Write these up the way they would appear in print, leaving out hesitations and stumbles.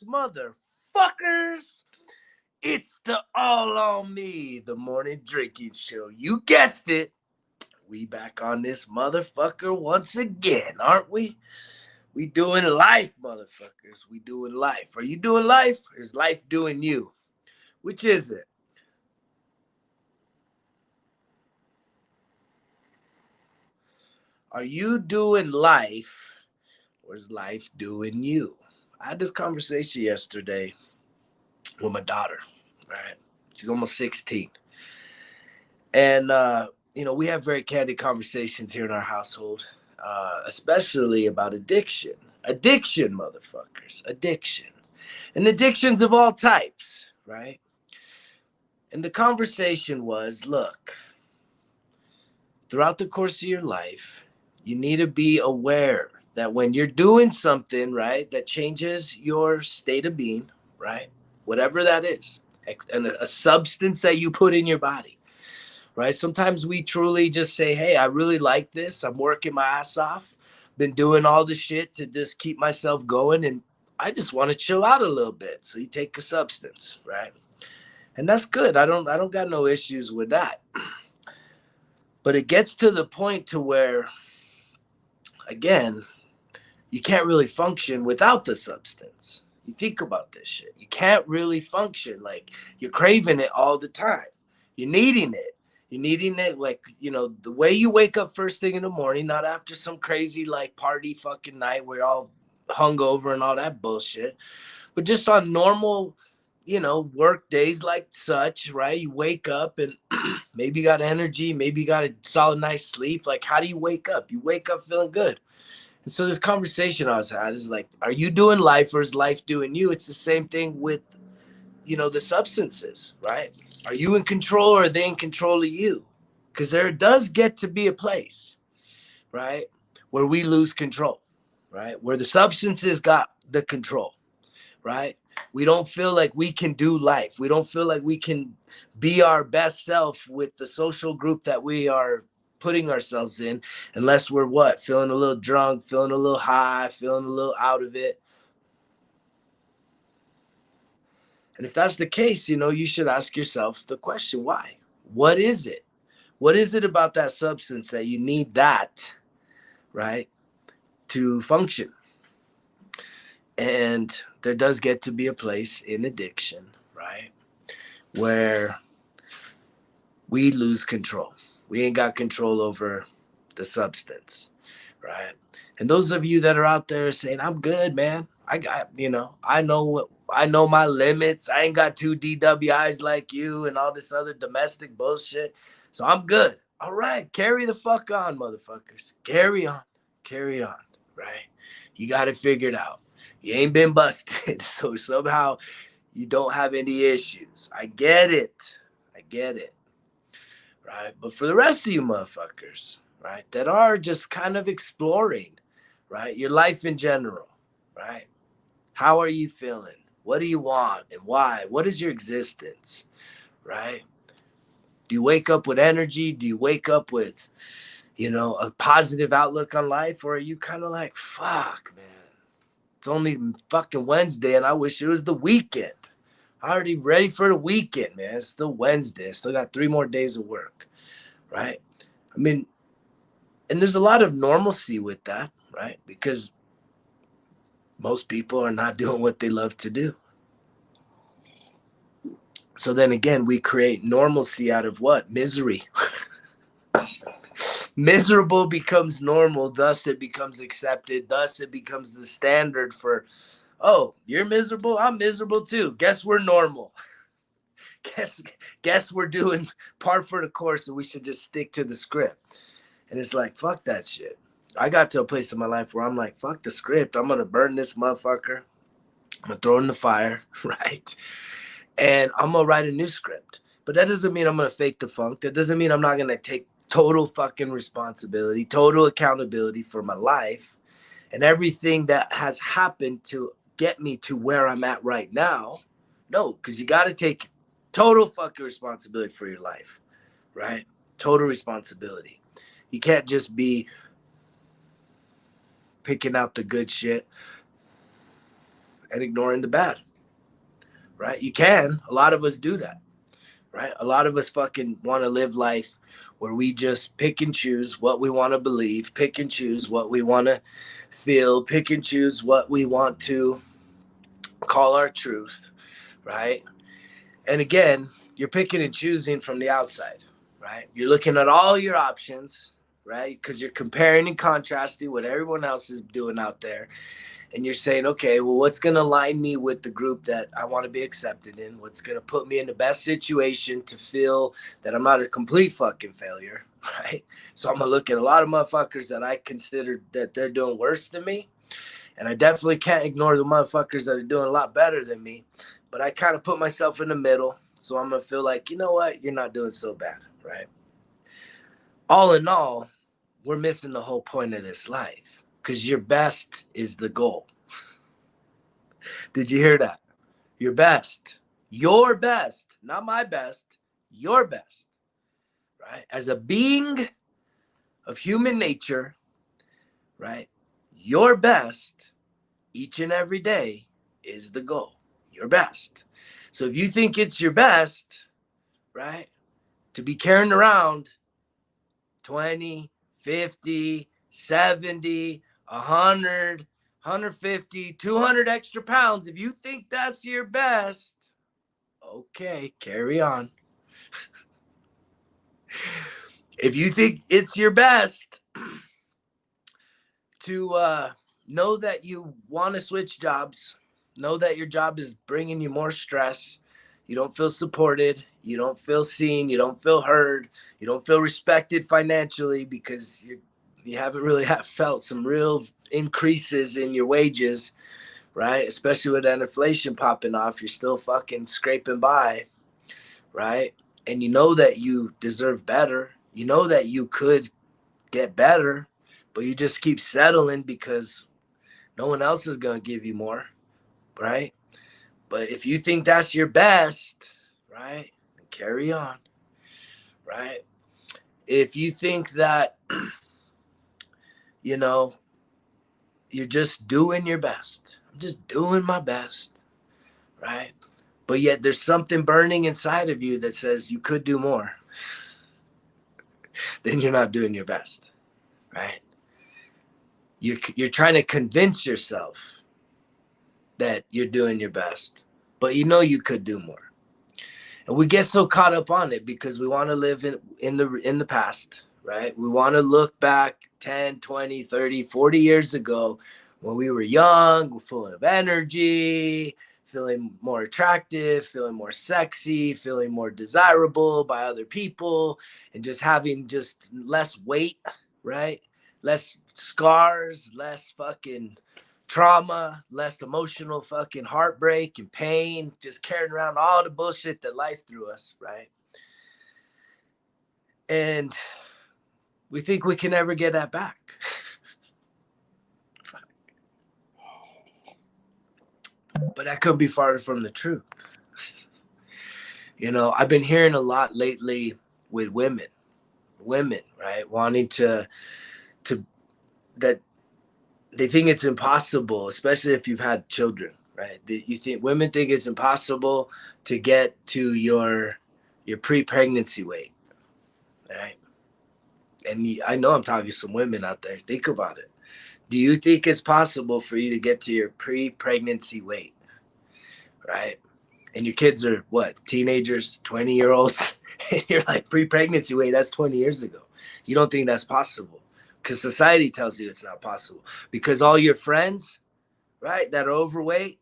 motherfuckers. It's the All on Me, the morning drinking show. You guessed it. We back on this motherfucker once again, aren't we? We doing life, motherfuckers. We doing life. Are you doing life? Or is life doing you? Which is it? Are you doing life or is life doing you? I had this conversation yesterday with my daughter, right? She's almost 16. And, we have very candid conversations here in our household, especially about addiction. Addiction, motherfuckers. Addiction. And addictions of all types, right? And the conversation was, look, throughout the course of your life, you need to be aware that when you're doing something, right, that changes your state of being, right, whatever that is, and a substance that you put in your body, right? Sometimes we truly just say, hey, I really like this. I'm working my ass off, been doing all the shit to just keep myself going, and I just want to chill out a little bit. So you take a substance, right? And that's good. I don't got no issues with that. But it gets to the point to where, again, you can't really function without the substance. You think about this shit. You can't really function. Like, you're craving it all the time. You're needing it. You're needing it, like, the way you wake up first thing in the morning, not after some crazy, like, party fucking night where you're all hungover and all that bullshit, but just on normal, work days like such, right? You wake up and maybe you got energy, maybe you got a solid night's sleep. Like, how do you wake up? You wake up feeling good. And so this conversation I was had is like, are you doing life or is life doing you? It's the same thing with, the substances, right? Are you in control or are they in control of you? Because there does get to be a place, right, where we lose control, right? Where the substances got the control, right? We don't feel like we can do life. We don't feel like we can be our best self with the social group that we are putting ourselves in, unless we're what? Feeling a little drunk, feeling a little high, feeling a little out of it. And if that's the case, you should ask yourself the question, why? What is it? What is it about that substance that you need that, right, to function? And there does get to be a place in addiction, right, where we lose control. We ain't got control over the substance, right? And those of you that are out there saying, I'm good, man. I got, I know my limits. I ain't got two DWIs like you and all this other domestic bullshit. So I'm good. All right. Carry the fuck on, motherfuckers. Carry on. Carry on, right? You got it figured out. You ain't been busted. So somehow you don't have any issues. I get it. I get it. Right? But for the rest of you motherfuckers, right, that are just kind of exploring, right, your life in general, right? How are you feeling? What do you want and why? What is your existence, right? Do you wake up with energy? Do you wake up with, a positive outlook on life? Or are you kind of like, fuck, man, it's only fucking Wednesday and I wish it was the weekend. I'm already ready for the weekend, man. It's still Wednesday. I still got 3 more days of work, right? I mean, and there's a lot of normalcy with that, right? Because most people are not doing what they love to do. So then again, we create normalcy out of what? Misery. Miserable becomes normal, thus it becomes accepted, thus it becomes the standard for, oh, you're miserable, I'm miserable too. Guess we're normal. Guess we're doing part for the course, and we should just stick to the script. And it's like, fuck that shit. I got to a place in my life where I'm like, fuck the script. I'm going to burn this motherfucker. I'm going to throw it in the fire, right? And I'm going to write a new script. But that doesn't mean I'm going to fake the funk. That doesn't mean I'm not going to take total fucking responsibility, total accountability for my life and everything that has happened to get me to where I'm at right now. No, because you got to take total fucking responsibility for your life, right? Total responsibility. You can't just be picking out the good shit and ignoring the bad, right? You can. A lot of us do that, right? A lot of us fucking want to live life where we just pick and choose what we want to believe, pick and choose what we want to feel, pick and choose what we want to call our truth, right? And again, you're picking and choosing from the outside, right? You're looking at all your options, right? Because you're comparing and contrasting what everyone else is doing out there. And you're saying, okay, well, what's going to align me with the group that I want to be accepted in? What's going to put me in the best situation to feel that I'm not a complete fucking failure, right? So I'm going to look at a lot of motherfuckers that I consider that they're doing worse than me. And I definitely can't ignore the motherfuckers that are doing a lot better than me. But I kind of put myself in the middle. So I'm going to feel like, you know what? You're not doing so bad, right? All in all, we're missing the whole point of this life because your best is the goal. Did you hear that? Your best, not my best, your best, right? As a being of human nature, right? Your best each and every day is the goal, your best. So if you think it's your best, right, to be carrying around 20, 50, 70, 100, 150, 200 extra pounds, if you think that's your best, okay, carry on. If you think it's your best to know that you want to switch jobs, know that your job is bringing you more stress, you don't feel supported, you don't feel seen, you don't feel heard, you don't feel respected financially because you haven't really felt some real increases in your wages, right? Especially with that inflation popping off, you're still fucking scraping by, right? And you know that you deserve better. You know that you could get better, but you just keep settling because no one else is going to give you more, right? But if you think that's your best, right, carry on, right? If you think that, you know, you're just doing your best, I'm just doing my best, right? But yet there's something burning inside of you that says you could do more, then you're not doing your best, right? You're trying to convince yourself that you're doing your best, but you know you could do more. And we get so caught up on it because we want to live in the past, right? We want to look back 10, 20, 30, 40 years ago when we were young, full of energy, feeling more attractive, feeling more sexy, feeling more desirable by other people, and just having just less weight, right? Less scars, less fucking trauma, less emotional fucking heartbreak and pain, just carrying around all the bullshit that life threw us, right? And we think we can never get that back. But that could be farther from the truth. You know, I've been hearing a lot lately with women, right? Wanting to that they think it's impossible, especially if you've had children, right? You think women think it's impossible to get to your pre-pregnancy weight, right? And I know I'm talking to some women out there. Think about it. Do you think it's possible for you to get to your pre-pregnancy weight, right? And your kids are what? Teenagers, 20-year-olds. You're like pre-pregnancy weight. That's 20 years ago. You don't think that's possible because society tells you it's not possible because all your friends, right, that are overweight,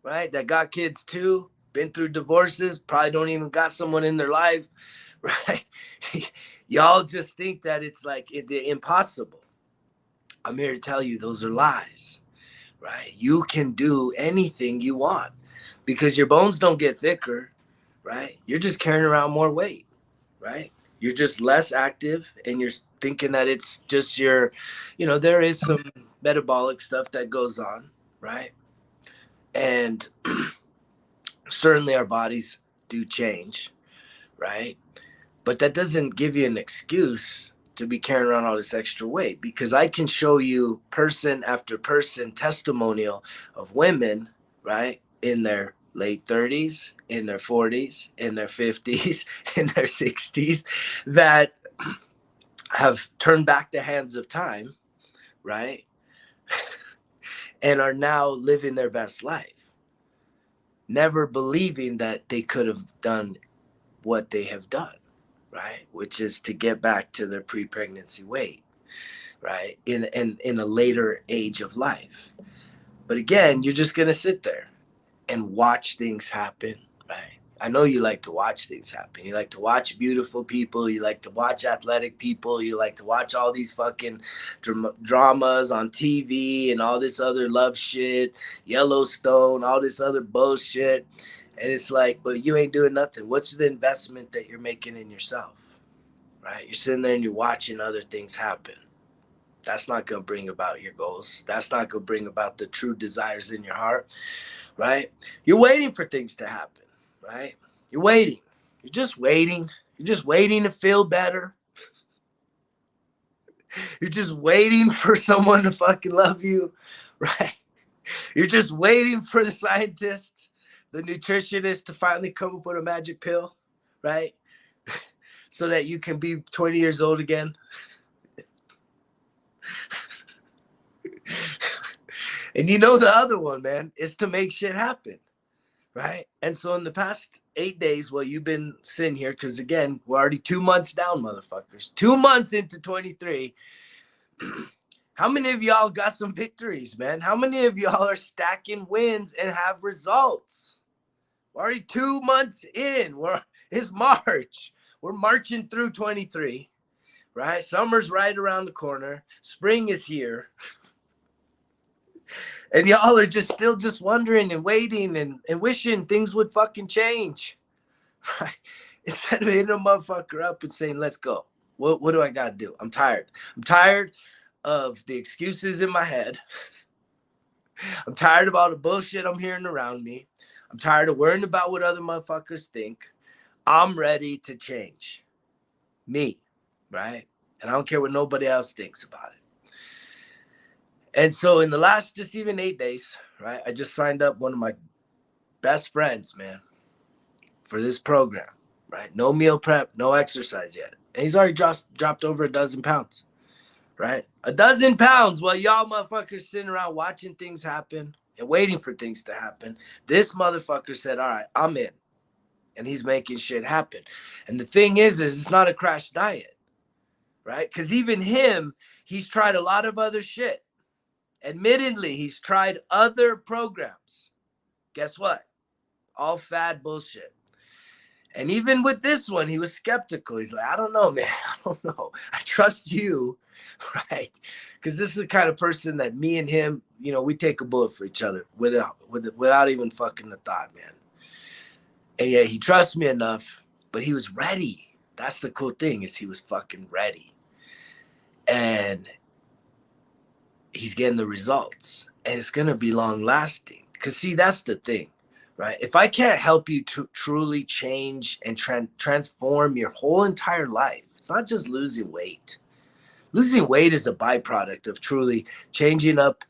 right, that got kids too, been through divorces, probably don't even got someone in their life, right? Y'all just think that it's like impossible. I'm here to tell you those are lies, right? You can do anything you want because your bones don't get thicker, right? You're just carrying around more weight, right? You're just less active and you're thinking that it's just your, there is some metabolic stuff that goes on, right? And certainly our bodies do change, right? But that doesn't give you an excuse to be carrying around all this extra weight because I can show you person after person testimonial of women, right? In their late 30s, in their 40s, in their 50s, in their 60s, that have turned back the hands of time, right? And are now living their best life, never believing that they could have done what they have done, right? Which is to get back to their pre-pregnancy weight, right? In a later age of life. But again, you're just gonna sit there and watch things happen, right? I know you like to watch things happen. You like to watch beautiful people. You like to watch athletic people. You like to watch all these fucking dramas on TV and all this other love shit, Yellowstone, all this other bullshit. And it's like, but you ain't doing nothing. What's the investment that you're making in yourself, right? You're sitting there and you're watching other things happen. That's not going to bring about your goals. That's not going to bring about the true desires in your heart, right? You're waiting for things to happen, right? You're waiting. You're just waiting. You're just waiting to feel better. You're just waiting for someone to fucking love you, right? You're just waiting for the scientists, the nutritionist to finally come up with a magic pill, right? So that you can be 20 years old again. And you know the other one, man, is to make shit happen, right? And so in the past 8 days, well, you've been sitting here because, again, we're already 2 months down, motherfuckers. 2 months into 23. How many of y'all got some victories, man? How many of y'all are stacking wins and have results? We're already 2 months in. It's March. We're marching through 23, right? Summer's right around the corner. Spring is here. And y'all are just still just wondering and waiting and wishing things would fucking change. Right? Instead of hitting a motherfucker up and saying, let's go. What do I got to do? I'm tired. I'm tired of the excuses in my head. I'm tired of all the bullshit I'm hearing around me. I'm tired of worrying about what other motherfuckers think. I'm ready to change. Me, right? And I don't care what nobody else thinks about it. And so in the last just even 8 days, right, I just signed up one of my best friends, man, for this program, right? No meal prep, no exercise yet. And he's already dropped over 12 pounds, right? 12 pounds while y'all motherfuckers sitting around watching things happen and waiting for things to happen. This motherfucker said, all right, I'm in. And he's making shit happen. And the thing is it's not a crash diet, right? Because even him, he's tried a lot of other shit. Admittedly, he's tried other programs. Guess what? All fad bullshit. And even with this one, he was skeptical. He's like, I don't know, man. I don't know. I trust you, right? Because this is the kind of person that me and him, you know, we take a bullet for each other without even fucking the thought, man. And yet he trusts me enough, but he was ready. That's the cool thing, is he was fucking ready. And he's getting the results, and it's going to be long lasting. Because see, that's the thing, right? If I can't help you to truly change and transform your whole entire life, it's not just losing weight. Losing weight is a byproduct of truly changing up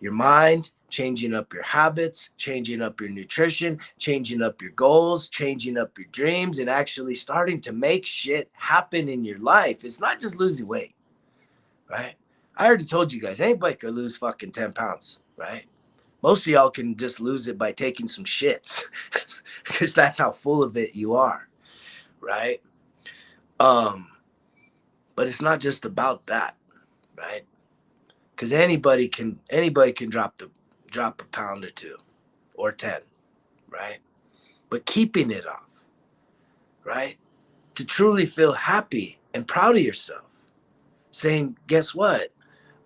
your mind, changing up your habits, changing up your nutrition, changing up your goals, changing up your dreams, and actually starting to make shit happen in your life. It's not just losing weight, right? I already told you guys, anybody could lose fucking 10 pounds, right? Most of y'all can just lose it by taking some shits because that's how full of it you are, right? But it's not just about that, right? Because anybody can drop a pound or 2 or 10, right? But keeping it off, right? To truly feel happy and proud of yourself, saying, guess what?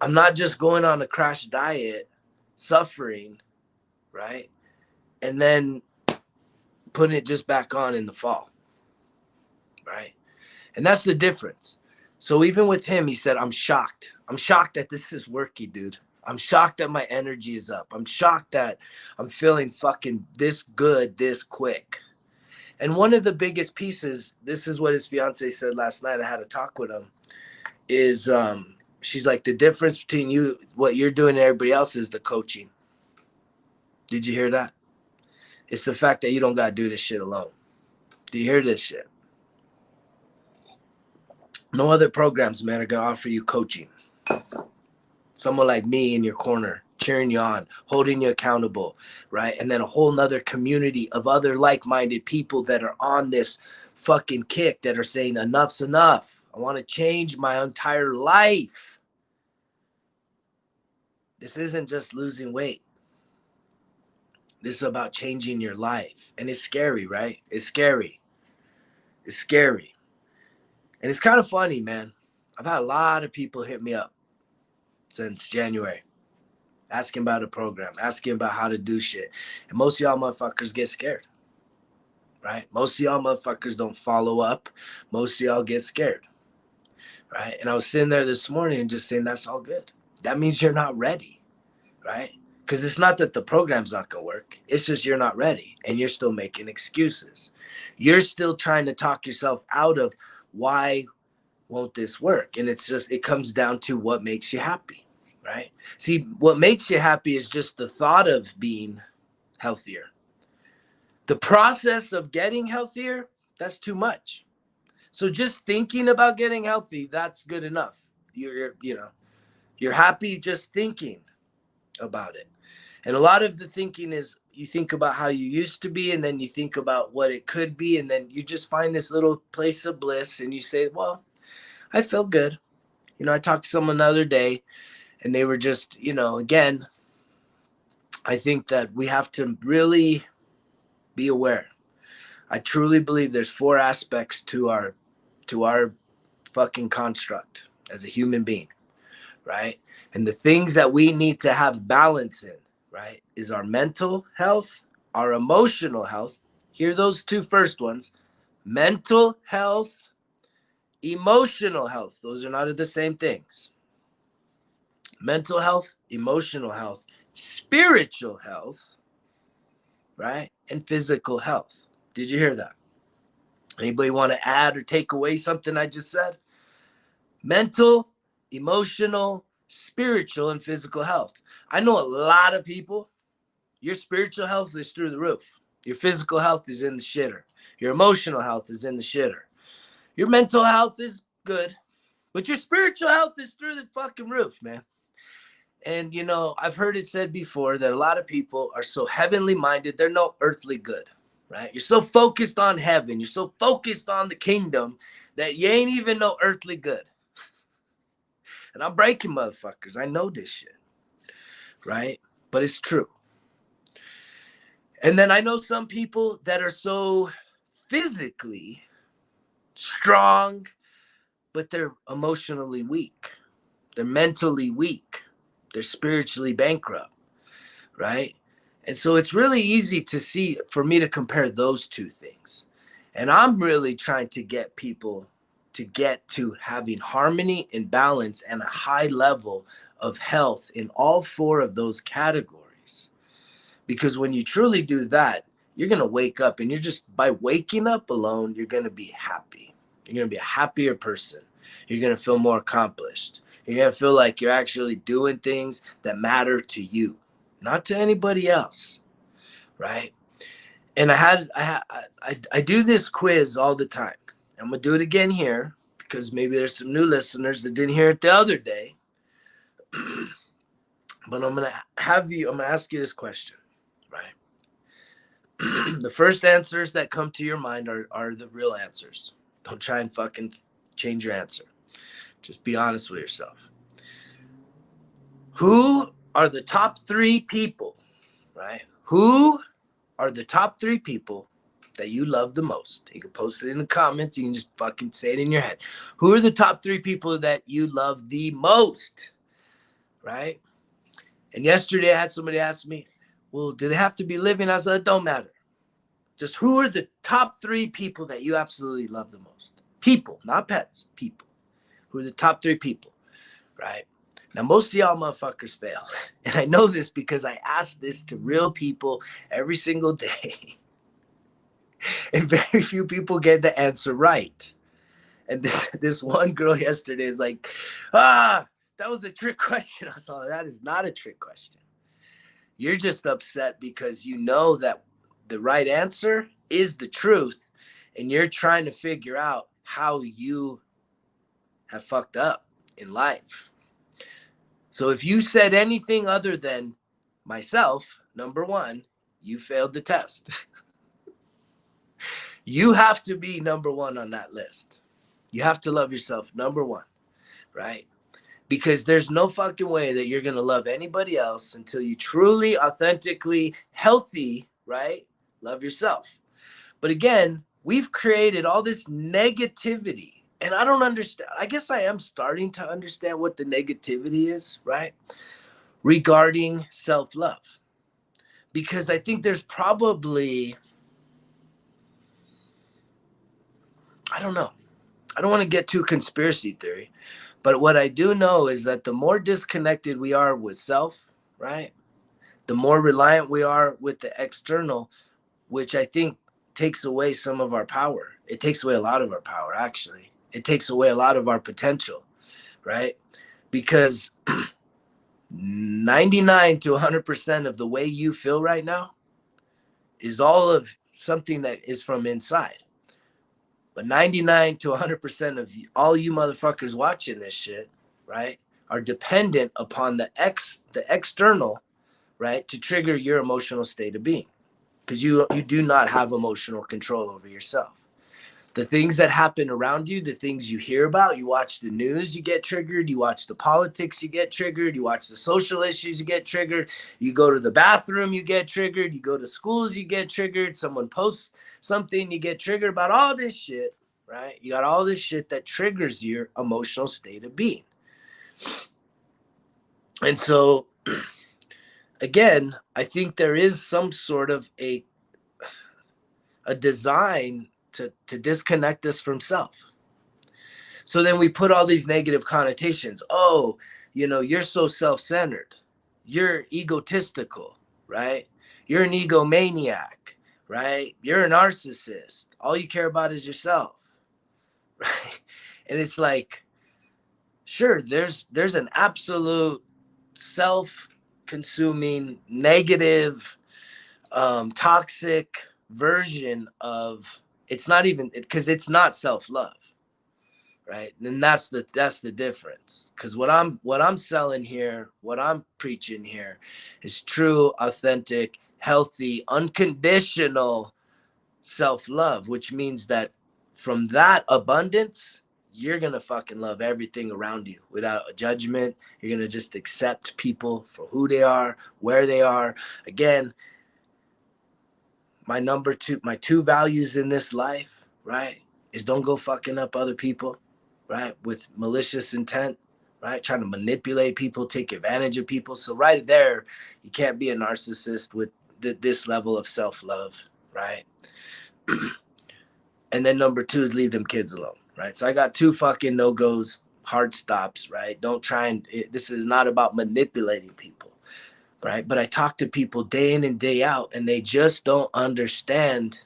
I'm not just going on a crash diet, suffering, right? And then putting it just back on in the fall, right? And that's the difference. So even with him, he said, I'm shocked. I'm shocked that this is working, dude. I'm shocked that my energy is up. I'm shocked that I'm feeling fucking this good, this quick. And one of the biggest pieces, this is what his fiance said last night. I had a talk with him, is she's like, the difference between you, what you're doing and everybody else is the coaching. Did you hear that? It's the fact that you don't got to do this shit alone. Do you hear this shit? No other programs, man, are going to offer you coaching. Someone like me in your corner, cheering you on, holding you accountable, right? And then a whole nother community of other like-minded people that are on this fucking kick that are saying enough's enough. I want to change my entire life. This isn't just losing weight. This is about changing your life. And it's scary, right? It's scary. It's scary. And it's kind of funny, man. I've had a lot of people hit me up since January, asking about a program, asking about how to do shit. And most of y'all motherfuckers get scared, right? Most of y'all motherfuckers don't follow up. Most of y'all get scared, right? And I was sitting there this morning and just saying, that's all good. That means you're not ready, right? Because it's not that the program's not going to work. It's just you're not ready and you're still making excuses. You're still trying to talk yourself out of why won't this work? And it's just, it comes down to what makes you happy, right? See, what makes you happy is just the thought of being healthier. The process of getting healthier, that's too much. So just thinking about getting healthy, that's good enough. You're happy just thinking about it. And a lot of the thinking is you think about how you used to be, and then you think about what it could be, and then you just find this little place of bliss, and you say, well, I feel good. I talked to someone the other day, and they were just, again, I think that we have to really be aware. I truly believe there's 4 aspects to our fucking construct as a human being, right? And the things that we need to have balance in, right, is our mental health, our emotional health. Hear those 2 first ones: mental health, emotional health. Those are not the same things. Mental health, emotional health, spiritual health, right? And physical health. Did you hear that? Anybody want to add or take away something I just said? Mental, emotional, spiritual, and physical health. I know a lot of people, your spiritual health is through the roof. Your physical health is in the shitter. Your emotional health is in the shitter. Your mental health is good, but your spiritual health is through the fucking roof, man. And, I've heard it said before that a lot of people are so heavenly minded, they're no earthly good, right? You're so focused on heaven, you're so focused on the kingdom that you ain't even no earthly good. And I'm breaking motherfuckers. I know this shit, right? But it's true. And then I know some people that are so physically strong, but they're emotionally weak. They're mentally weak. They're spiritually bankrupt, right? And so it's really easy to see, for me to compare those 2 things. And I'm really trying to get people to get to having harmony and balance and a high level of health in all 4 of those categories. Because when you truly do that, you're going to wake up, and by waking up alone, you're going to be happy. You're going to be a happier person. You're going to feel more accomplished. You're going to feel like you're actually doing things that matter to you, not to anybody else, right? And I do this quiz all the time. I'm going to do it again here because maybe there's some new listeners that didn't hear it the other day. But I'm going to ask you this question, right? The first answers that come to your mind are the real answers. Don't try and fucking change your answer. Just be honest with yourself. Who are the top 3 people, right? Who are the top 3 people that you love the most? You can post it in the comments. You can just fucking say it in your head. Who are the top 3 people that you love the most, right? And yesterday I had somebody ask me, well, do they have to be living? I said, it don't matter. Just who are the top 3 people that you absolutely love the most? People, not pets, people. Who are the top 3 people, right? Now, most of y'all motherfuckers fail. And I know this because I ask this to real people every single day. And very few people get the answer right. And this one girl yesterday is like, that was a trick question. I was like, that is not a trick question. You're just upset because you know that the right answer is the truth, and you're trying to figure out how you have fucked up in life. So if you said anything other than myself, number one, you failed the test. You have to be number one on that list. You have to love yourself, number one, right? Because there's no fucking way that you're going to love anybody else until you truly, authentically, healthy, right? Love yourself. But again, we've created all this negativity. And I don't understand. I guess I am starting to understand what the negativity is, right? Regarding self-love. Because I think there's probably, I don't know. I don't want to get too conspiracy theory. But what I do know is that the more disconnected we are with self, right? The more reliant we are with the external, which I think takes away some of our power. It takes away a lot of our power, actually. It takes away a lot of our potential, right? Because 99 to 100% of the way you feel right now is all of something that is from inside. But 99 to 100% of all you motherfuckers watching this shit, right, are dependent upon the external, right, to trigger your emotional state of being. Because you do not have emotional control over yourself. The things that happen around you, the things you hear about, you watch the news, you get triggered. You watch the politics, you get triggered. You watch the social issues, you get triggered. You go to the bathroom, you get triggered. You go to schools, you get triggered. Someone posts something, you get triggered about all this shit, right? You got all this shit that triggers your emotional state of being. And so, again, I think there is some sort of a design to disconnect us from self. So then we put all these negative connotations. Oh, you're so self-centered. You're egotistical, right? You're an egomaniac, right? You're a narcissist. All you care about is yourself, right? And it's like, sure, there's an absolute self-consuming, negative, toxic version of, it's not even, because it's not self-love, right? And that's the difference. Because what I'm selling here, what I'm preaching here, is true, authentic, healthy, unconditional self-love, which means that from that abundance, you're gonna fucking love everything around you without a judgment. You're gonna just accept people for who they are, where they are. Again, my two values in this life, right, is don't go fucking up other people, right, with malicious intent, right, trying to manipulate people, take advantage of people. So right there, you can't be a narcissist with this level of self-love, right? And then number two is leave them kids alone, right? So I got two fucking no-goes, hard stops, right? Don't try this is not about manipulating people, right? But I talk to people day in and day out, and they just don't understand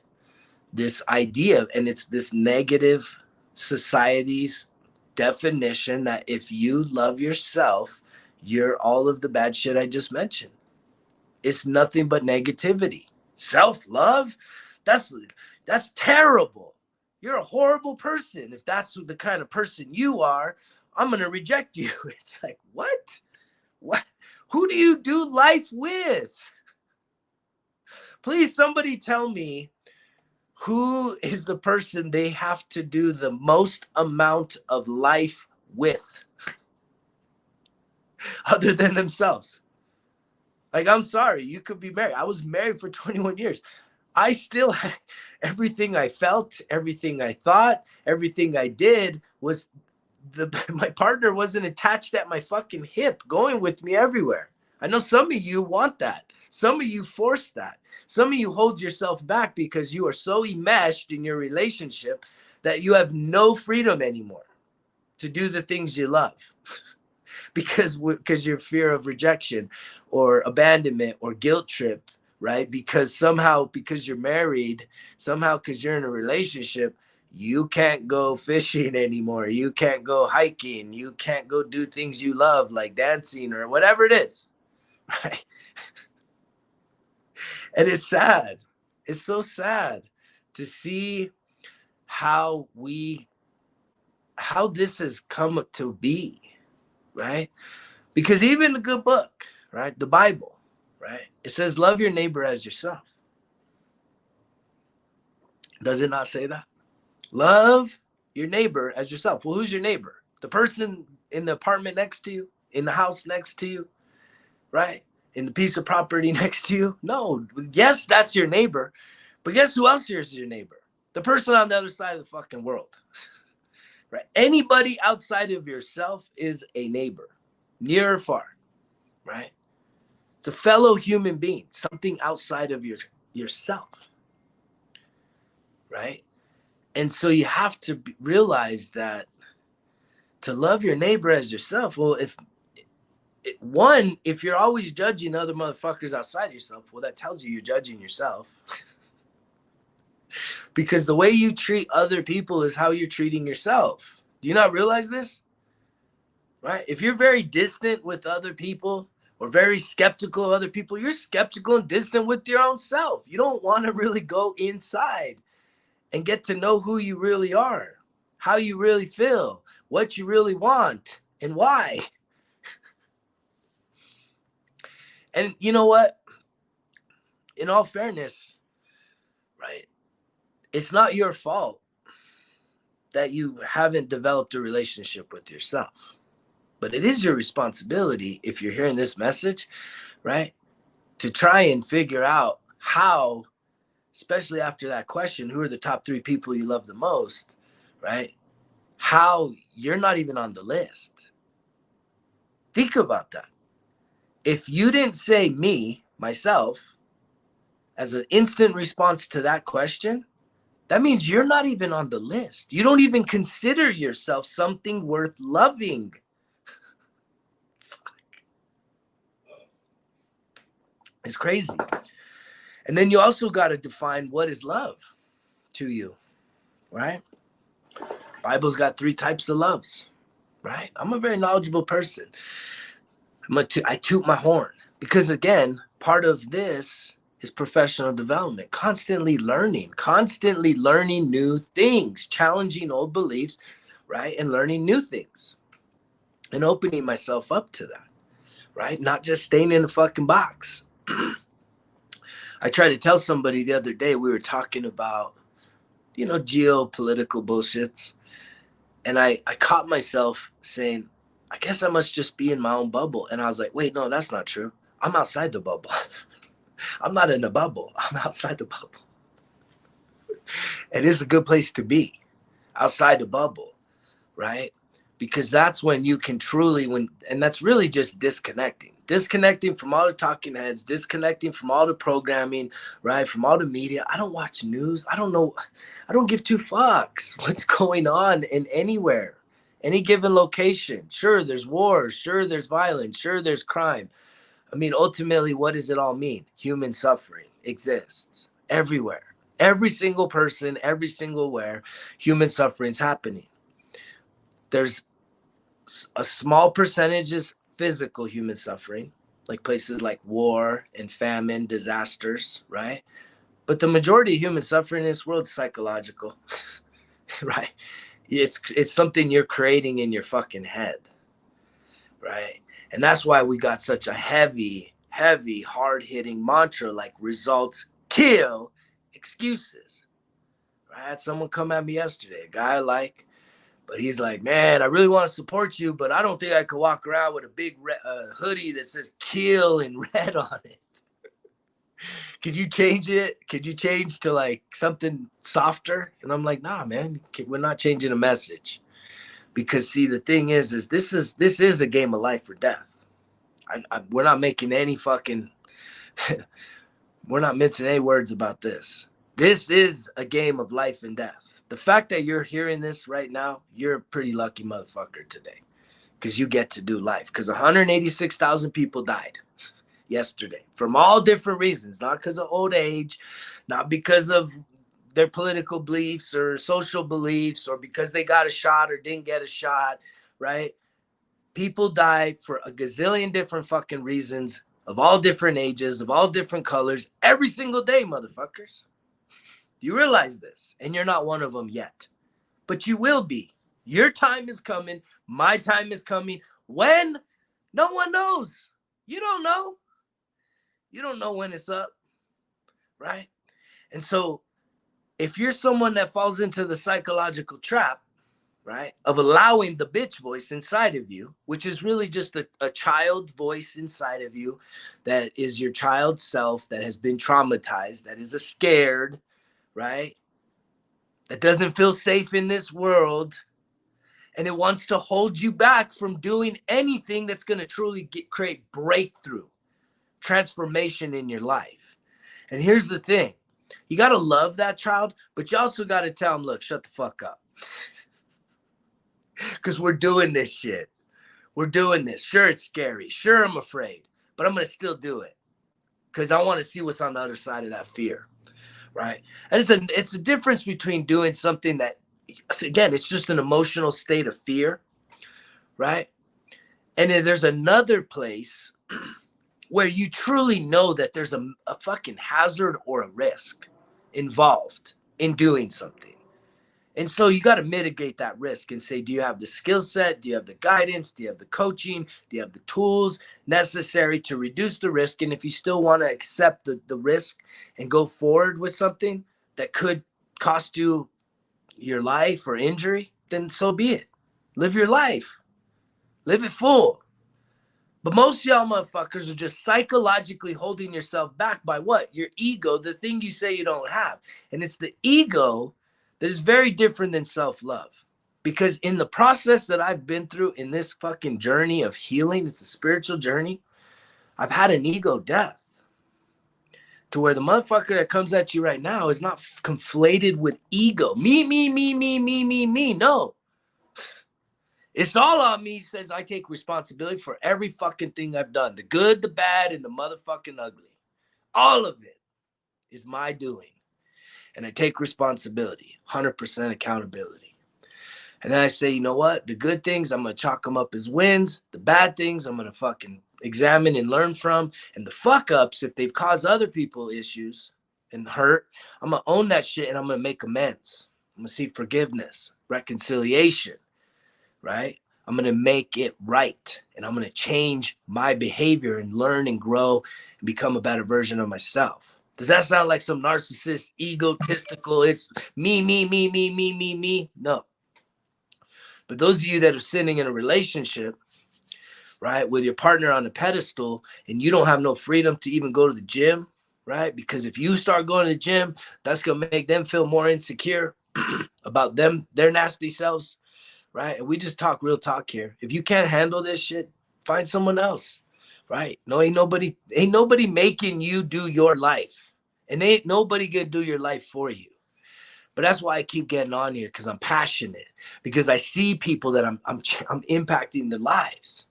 this idea. And it's this negative society's definition that if you love yourself, you're all of the bad shit I just mentioned. It's nothing but negativity. Self-love? That's terrible. You're a horrible person. If that's the kind of person you are, I'm going to reject you. It's like, what? What? Who do you do life with? Please, somebody tell me, who is the person they have to do the most amount of life with other than themselves? Like, I'm sorry, you could be married. I was married for 21 years. I still had everything I felt, everything I thought, everything I did was my partner wasn't attached at my fucking hip, going with me everywhere. I know some of you want that. Some of you force that. Some of you hold yourself back because you are so enmeshed in your relationship that you have no freedom anymore to do the things you love. because your fear of rejection or abandonment or guilt trip, right? Because you're married, somehow because you're in a relationship, you can't go fishing anymore. You can't go hiking. You can't go do things you love, like dancing or whatever it is, right? And it's sad. It's so sad to see how this has come to be, right? Because even the good book, right, the Bible, right, it says love your neighbor as yourself. Does it not say that? Love your neighbor as yourself. Well, who's your neighbor? The person in the apartment next to you, in the house next to you, right? In the piece of property next to you? No. Yes, that's your neighbor. But guess who else here is your neighbor? The person on the other side of the fucking world. Right? Anybody outside of yourself is a neighbor, near or far, right? It's a fellow human being, something outside of yourself, right? And so you have to realize that to love your neighbor as yourself, well, if you're always judging other motherfuckers outside yourself, well, that tells you you're judging yourself. Because the way you treat other people is how you're treating yourself. Do you not realize this? Right? If you're very distant with other people or very skeptical of other people, you're skeptical and distant with your own self. You don't want to really go inside and get to know who you really are, how you really feel, what you really want, and why. And you know what? In all fairness, right? It's not your fault that you haven't developed a relationship with yourself. But it is your responsibility, if you're hearing this message, right, to try and figure out how, especially after that question, who are the top 3 people you love the most, right? How you're not even on the list. Think about that. If you didn't say me, myself, as an instant response to that question, that means you're not even on the list. You don't even consider yourself something worth loving. It's crazy. And then you also got to define what is love to you, right? Bible's got 3 types of loves, right? I'm a very knowledgeable person. I toot my horn because, again, part of this is professional development, constantly learning new things, challenging old beliefs, right? And learning new things and opening myself up to that, right? Not just staying in a fucking box. I tried to tell somebody the other day, we were talking about, geopolitical bullshits. And I caught myself saying, I guess I must just be in my own bubble. And I was like, wait, no, that's not true. I'm outside the bubble. I'm not in a bubble. I'm outside the bubble. And it's a good place to be, outside the bubble, right? Because that's when you can truly, and that's really just disconnecting from all the talking heads, disconnecting from all the programming, right? From all the media. I don't watch news. I don't know. I don't give 2 fucks what's going on in anywhere, any given location. Sure, there's wars. Sure, there's violence. Sure, there's crime. I mean, ultimately, what does it all mean? Human suffering exists everywhere. Every single person, every single where, human suffering is happening. There's a small percentage is physical human suffering, like places like war and famine, disasters, right? But the majority of human suffering in this world is psychological, right? It's something you're creating in your fucking head, right? And that's why we got such a heavy, hard-hitting mantra like results kill excuses. Right? I had someone come at me yesterday, a guy I like, but he's like, man, I really want to support you, but I don't think I could walk around with a big hoodie that says kill in red on it. Could you change it? Could you change to like something softer? And I'm like, nah, man, we're not changing a message. Because see, the thing is this is a game of life or death. We're not making any fucking, we're not mincing any words about this. This is a game of life and death. The fact that you're hearing this right now, you're a pretty lucky motherfucker today, because you get to do life. Because 186,000 people died yesterday from all different reasons, not because of old age, not because of their political beliefs or social beliefs, or because they got a shot or didn't get a shot, right? People die for a gazillion different fucking reasons, of all different ages, of all different colors, every single day, motherfuckers. Do you realize this? And you're not one of them yet, but you will be. Your time is coming. My time is coming. When? No one knows. You don't know. You don't know when it's up, right? And so if you're someone that falls into the psychological trap, right, of allowing the bitch voice inside of you, which is really just a child voice inside of you that is your child self that has been traumatized, that is a scared, right, that doesn't feel safe in this world, and it wants to hold you back from doing anything that's going to truly create breakthrough, transformation in your life. And here's the thing. You got to love that child, but you also got to tell them, look, shut the fuck up. Because we're doing this shit. We're doing this. Sure, it's scary. Sure, I'm afraid. But I'm going to still do it. Because I want to see what's on the other side of that fear. Right? And it's a difference between doing something that, again, it's just an emotional state of fear. Right? And then there's another place where you truly know that there's a fucking hazard or a risk involved in doing something. And so you got to mitigate that risk and say, do you have the skill set? Do you have the guidance? Do you have the coaching? Do you have the tools necessary to reduce the risk? And if you still want to accept the risk and go forward with something that could cost you your life or injury, then so be it. Live your life. Live it full. But most y'all motherfuckers are just psychologically holding yourself back by what? Your ego, the thing you say you don't have. And it's the ego that is very different than self-love. Because in the process that I've been through in this fucking journey of healing, it's a spiritual journey, I've had an ego death. To where the motherfucker that comes at you right now is not conflated with ego. Me. No. It's all on me. Says I take responsibility for every fucking thing I've done. The good, the bad, and the motherfucking ugly. All of it is my doing. And I take responsibility, 100% accountability. And then I say, you know what? The good things, I'm going to chalk them up as wins. The bad things, I'm going to fucking examine and learn from. And the fuck ups, if they've caused other people issues and hurt, I'm going to own that shit and I'm going to make amends. I'm going to seek forgiveness, reconciliation. Right? I'm going to make it right. And I'm going to change my behavior and learn and grow and become a better version of myself. Does that sound like some narcissist, egotistical, it's me? No. But those of you that are sitting in a relationship, right, with your partner on a pedestal and you don't have no freedom to even go to the gym, right? Because if you start going to the gym, that's going to make them feel more insecure about them, their nasty selves. Right? And we just talk real talk here. If you can't handle this shit, find someone else. Right? No, ain't nobody making you do your life. And ain't nobody gonna do your life for you. But that's why I keep getting on here, because I'm passionate, because I see people that I'm impacting their lives.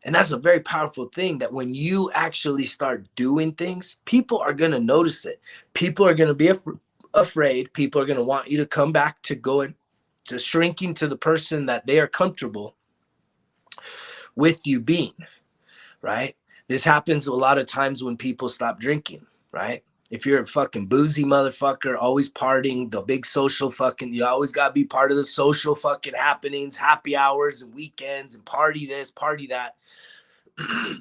And that's a very powerful thing, that when you actually start doing things, people are gonna notice it. People are gonna be afraid. People are gonna want you to come back to going to shrinking to the person that they are comfortable with you being, right? This happens a lot of times when people stop drinking, right? If you're a fucking boozy motherfucker, always partying, the big social fucking, you always got to be part of the social fucking happenings, happy hours and weekends and party this, party that.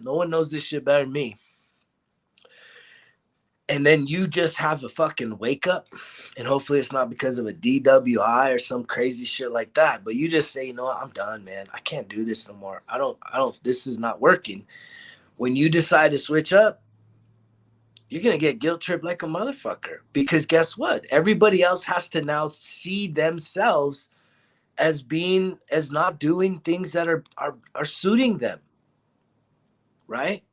No one knows this shit better than me. And then you just have a fucking wake up, and hopefully it's not because of a DWI or some crazy shit like that, but you just say, you know what, I'm done, man. I can't do this no more. I don't, this is not working. When you decide to switch up, you're going to get guilt tripped like a motherfucker, because guess what? Everybody else has to now see themselves as not doing things that are suiting them. Right?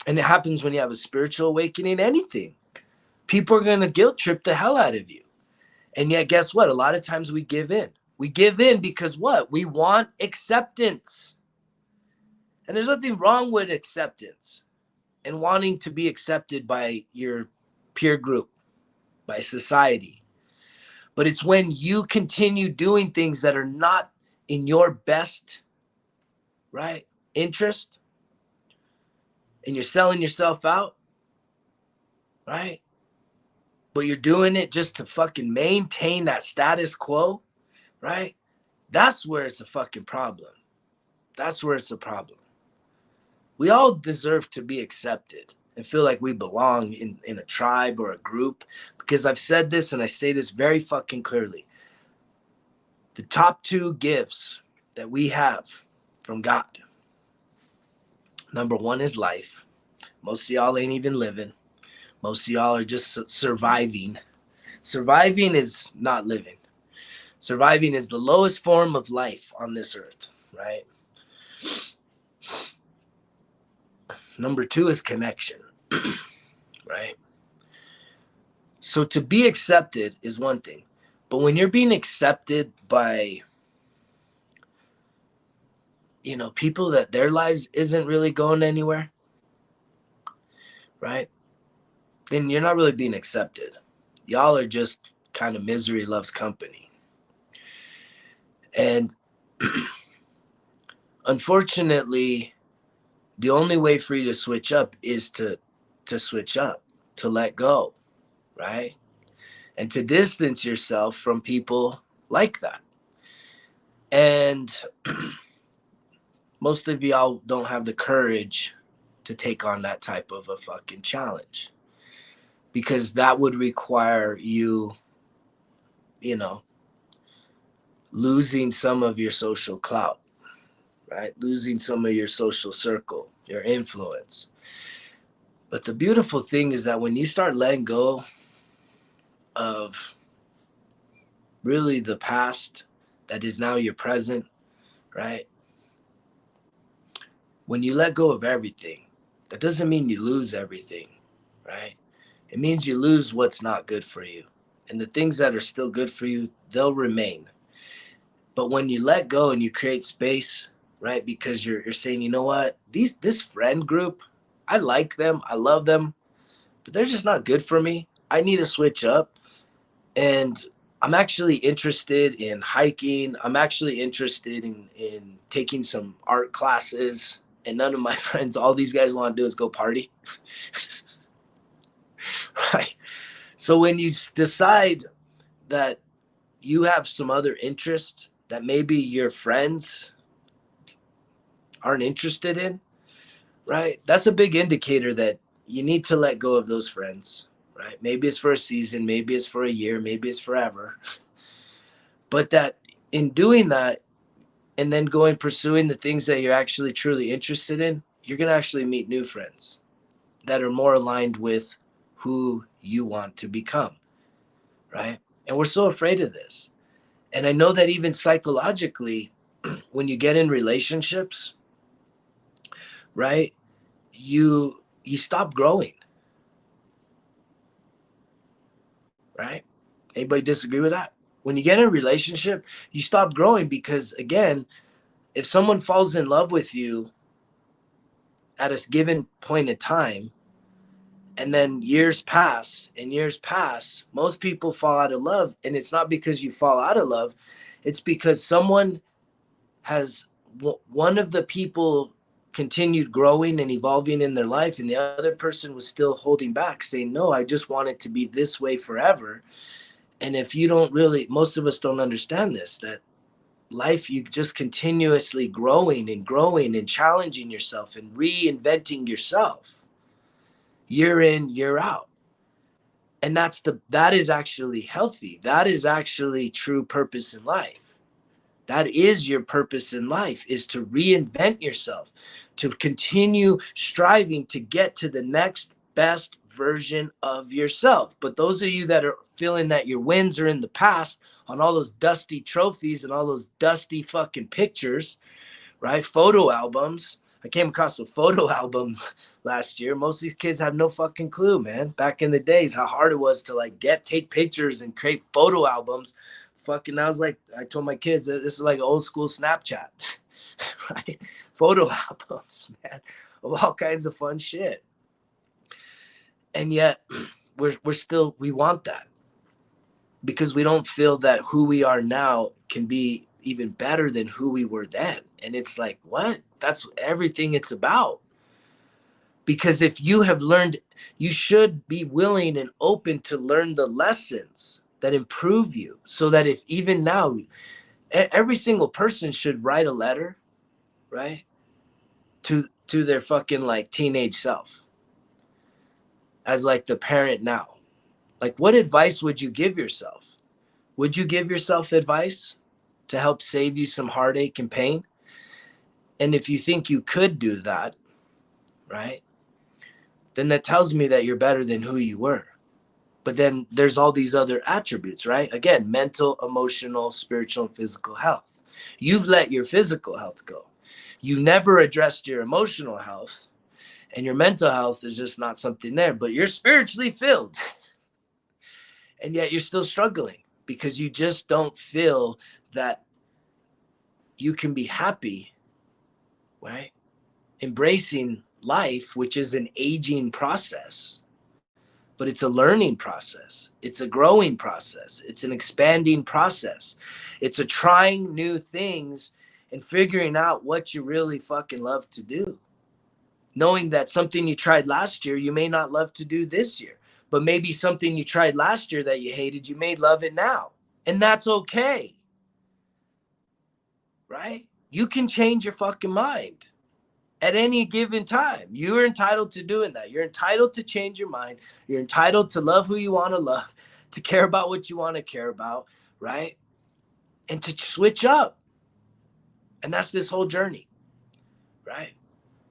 And it happens when you have a spiritual awakening, anything. People are going to guilt trip the hell out of you. And yet, guess what? A lot of times we give in. We give in because what? We want acceptance. And there's nothing wrong with acceptance and wanting to be accepted by your peer group, by society. But it's when you continue doing things that are not in your best, right, interest, and you're selling yourself out, right? but you're doing it just to fucking maintain that status quo, right? That's where it's a fucking problem. That's where it's a problem. We all deserve to be accepted and feel like we belong in a tribe or a group, because I've said this and I say this very fucking clearly. The top two gifts that we have from God, number one is life. Most of y'all ain't even living. Most of y'all are just surviving. Surviving is not living. Surviving is the lowest form of life on this earth, right? Number two is connection, right? So to be accepted is one thing, but when you're being accepted by, people that their lives isn't really going anywhere, right? Then you're not really being accepted. Y'all are just kind of misery loves company. And unfortunately, the only way for you to switch up is to switch up, to let go, right? And to distance yourself from people like that. And most of y'all don't have the courage to take on that type of a fucking challenge, because that would require you, losing some of your social clout, right? Losing some of your social circle, your influence. But the beautiful thing is that when you start letting go of really the past that is now your present, right? When you let go of everything, that doesn't mean you lose everything, right? It means you lose what's not good for you. And the things that are still good for you, they'll remain. But when you let go and you create space, right? Because you're saying, you know what? This friend group, I like them, I love them, but they're just not good for me. I need to switch up. And I'm actually interested in hiking. I'm actually interested in taking some art classes. And none of my friends, all these guys want to do is go party. Right? So when you decide that you have some other interest that maybe your friends aren't interested in, right? That's a big indicator that you need to let go of those friends, right? Maybe it's for a season, maybe it's for a year, maybe it's forever. But that in doing that and then going pursuing the things that you're actually truly interested in, you're going to actually meet new friends that are more aligned with who you want to become, right? And we're so afraid of this. And I know that even psychologically, when you get in relationships, right, you stop growing, right? Anybody disagree with that? When you get in a relationship, you stop growing because, again, if someone falls in love with you at a given point in time, and then years pass and years pass, most people fall out of love. And it's not because you fall out of love. It's because someone has, one of the people continued growing and evolving in their life, and the other person was still holding back, saying, no, I just want it to be this way forever. And if you don't really, most of us don't understand this, that life, you just continuously growing and challenging yourself and reinventing yourself year in, year out. And that is actually healthy. That is actually true purpose in life. That is your purpose in life, is to reinvent yourself, to continue striving to get to the next best version of yourself. But those of you that are feeling that your wins are in the past, on all those dusty trophies and all those dusty fucking pictures, right? Photo albums. I came across a photo album last year. Most of these kids have no fucking clue, man. Back in the days, how hard it was to take pictures and create photo albums. Fucking, I told my kids that this is like old school Snapchat, right? Photo albums, man, of all kinds of fun shit. And yet we want that because we don't feel that who we are now can be even better than who we were then. And it's like, what? That's everything it's about. Because if you have learned, you should be willing and open to learn the lessons that improve you, so that if even now, every single person should write a letter, right, to their fucking like teenage self, as like the parent now. Like, what advice would you give yourself? Would you give yourself advice to help save you some heartache and pain? And if you think you could do that, right, then that tells me that you're better than who you were. But then there's all these other attributes, right? Again, mental, emotional, spiritual, and physical health. You've let your physical health go. You never addressed your emotional health, and your mental health is just not something there, but you're spiritually filled. And yet you're still struggling because you just don't feel that you can be happy, right? Embracing life, which is an aging process, but it's a learning process. It's a growing process. It's an expanding process. It's a trying new things and figuring out what you really fucking love to do. Knowing that something you tried last year, you may not love to do this year, but maybe something you tried last year that you hated, you may love it now. And that's okay. Right? You can change your fucking mind at any given time. You're entitled to doing that. You're entitled to change your mind. You're entitled to love who you want to love, to care about what you want to care about, right? And to switch up. And that's this whole journey, right?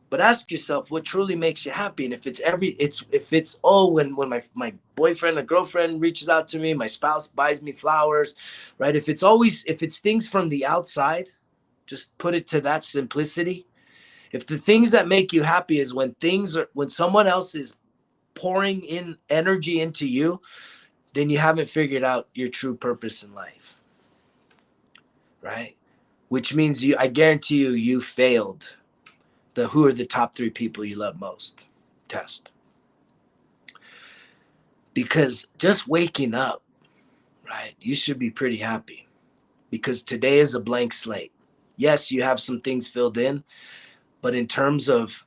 But ask yourself what truly makes you happy. And if it's when my boyfriend or girlfriend reaches out to me, my spouse buys me flowers, right? If it's things from the outside, just put it to that simplicity. If the things that make you happy is when someone else is pouring in energy into you, then you haven't figured out your true purpose in life, right? Which means I guarantee you failed the who are the top 3 people you love most test. Because just waking up, right, you should be pretty happy, because today is a blank slate. Yes, you have some things filled in, but in terms of,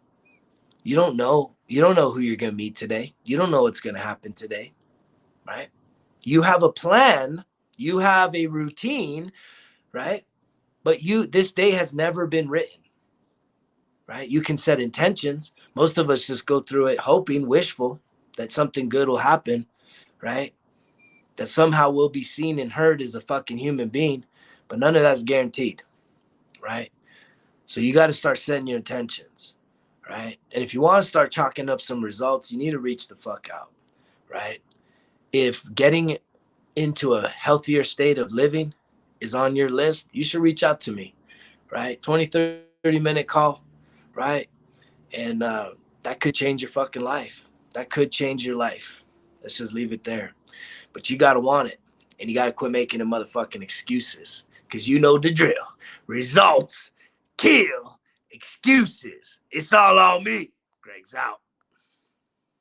you don't know who you're going to meet today. You don't know what's going to happen today, right? You have a plan, you have a routine, right? But this day has never been written, right? You can set intentions. Most of us just go through it hoping, wishful that something good will happen, right? That somehow we'll be seen and heard as a fucking human being, but none of that's guaranteed, right? So you got to start setting your intentions, right? And if you want to start chalking up some results, you need to reach the fuck out, right? If getting into a healthier state of living is on your list, you should reach out to me, right? 20, 30-minute call, right? And that could change your fucking life. That could change your life. Let's just leave it there. But you got to want it. And you got to quit making the motherfucking excuses, because you know the drill. Results kill excuses. It's all on me. Greg's out.